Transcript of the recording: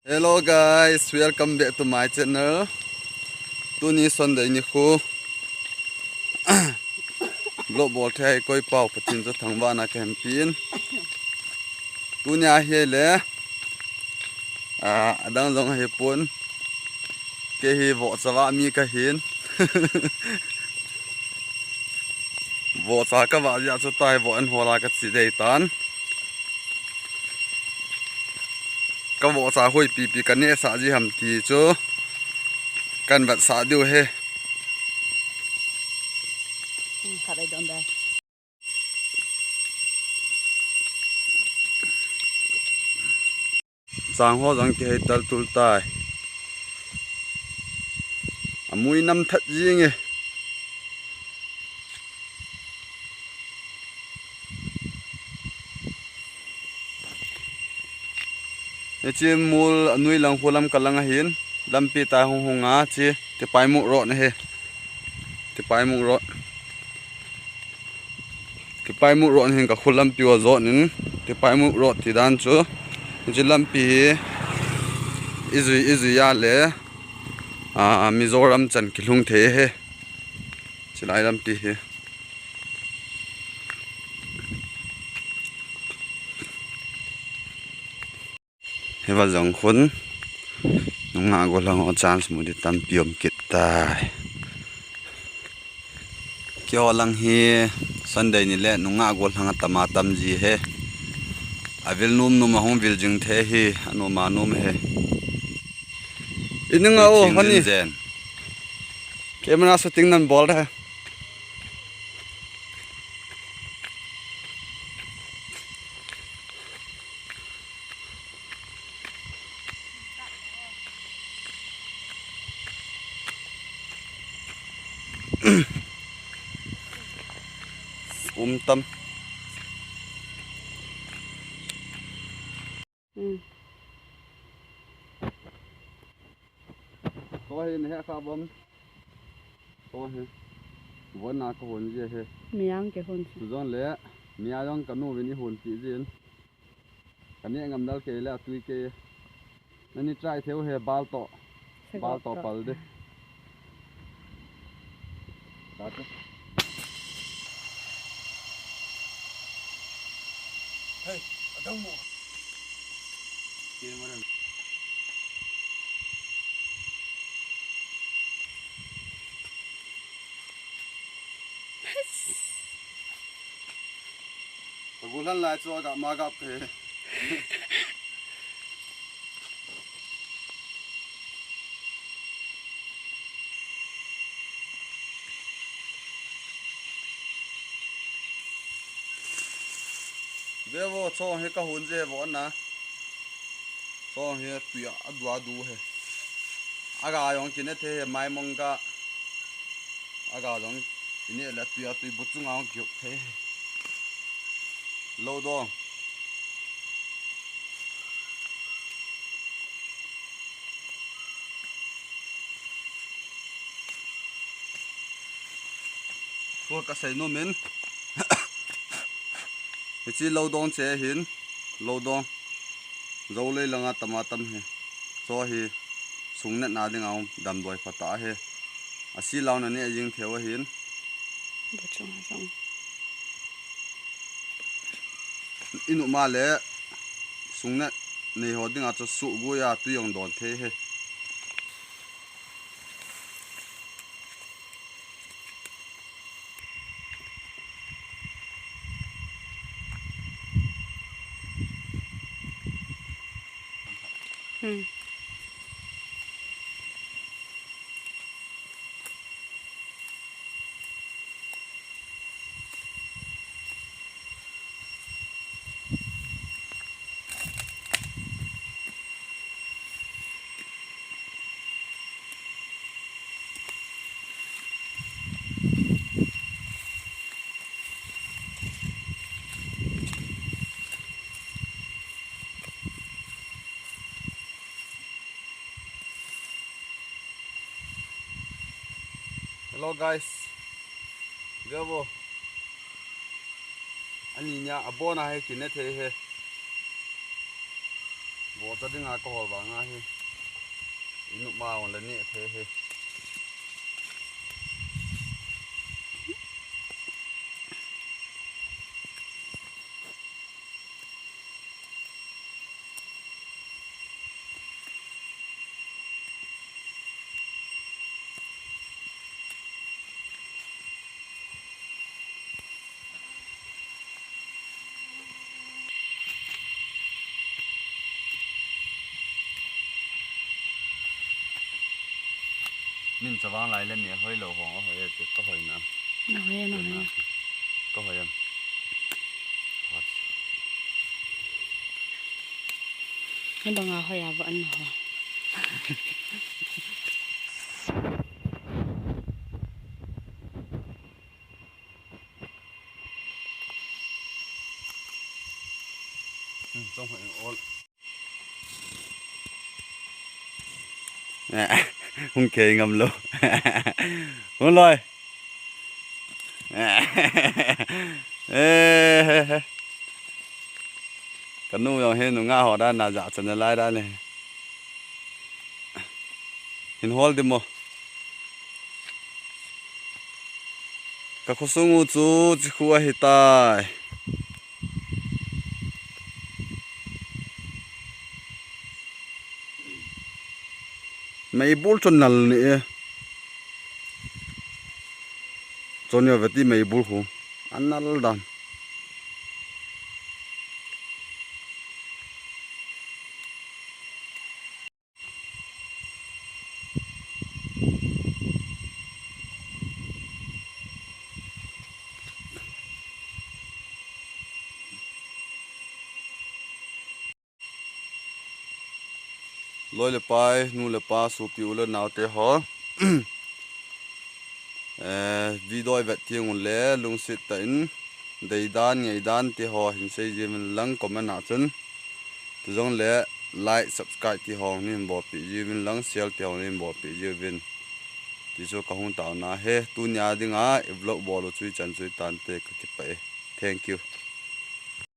Hello guys, welcome back to my channel. Tuni Sunday ni khu global thai koi pau patin cho thangwa na campaign. Tunia he le adang long he pun ke hi vo chawa mi ka hin. Vo cha ka wa ya cho tai vo an hola ka chi dei tan. Ka vo cha hoi pi pi ka ne sa ji ham ti cho kan vat sa diu he. Thật đây đón đây. Sang ho jang ke tal tul tai. Amui nam that ji nge. Chi mul nui lang hulam kalang hin lampi ta hong hong a chi te pai mu ro na he te pai mu ro te pai mu ro hin ka khulam pi wa zo nin te pai mu ro ti dan chu chi lampi izui ya le Mizoram chan ki lung the he chi lai lampi he he wa jong khun nga go lang o chance mu di tam piom kit tai kyo lang hi Sunday ni le nunga go lang tama tam ji he avil num hong vil jing the hi anu ma num he inunga o hani camera shooting nan bol ra tâm có hình hệ khá bom có hình vốn nào có hồn gì hết Miang cái hồn tụi con lẽ mía con canu với ní hồn tí gì cái này ngầm đal kê là tùy kê nên ní trai theo hệ bal to pal đi hey đâu mua kia mà đây bulan lại cho cả mà gặp thế bây giờ cho hết cả hồn gì vốn nè cho hết tùy đua đu hết aga yong kine thế mai mong cả aga yong ini là tùy bút chung ang kiểu thế lâu đó tôi cả say nó mình chỉ lâu đó chế hin lâu đó dâu lấy lăng tamatam he cho hi sung net na ding ang dam doi phata he asi law na ne jing thewa hin bút chung xong inu ma le sung net nei ho ding a cho su bu ya tu yong don the he hello guys gabo ani nya abona he kine the he bộ cho đi ngã cổ vào ngã hi inu ma on lên nhẹ thế he mình sẽ vang lại lên nhẹ hơi lẩu hoàng hơi thì có hơi nè Nào he nào he. có hơi em Nó bằng à hơi à vẫn hả? trong hơi ôn nè không kề ngầm luôn muốn rồi cái nụ dòng hen nó ngã họ đã nà dạ chân lại đã này hình hol đi mo cái khó sung u chú chỉ khu ai tai mày bul chôn nal nè chôn nhiều vậy thì mày bul khu ăn nal đan lôi le pai nu le pa su piu le nau te ho video vet thiang le lung sit ta in dei dan ngei dan ti ho hin sei je min lang comment na chun tu jong le like subscribe ti ho ni bo pi ji min lang share ti ho ni bo pi ji vin ti so ka hung ta na he tu nya dinga vlog bo lo chui chan chui tan te ka ki pa thank you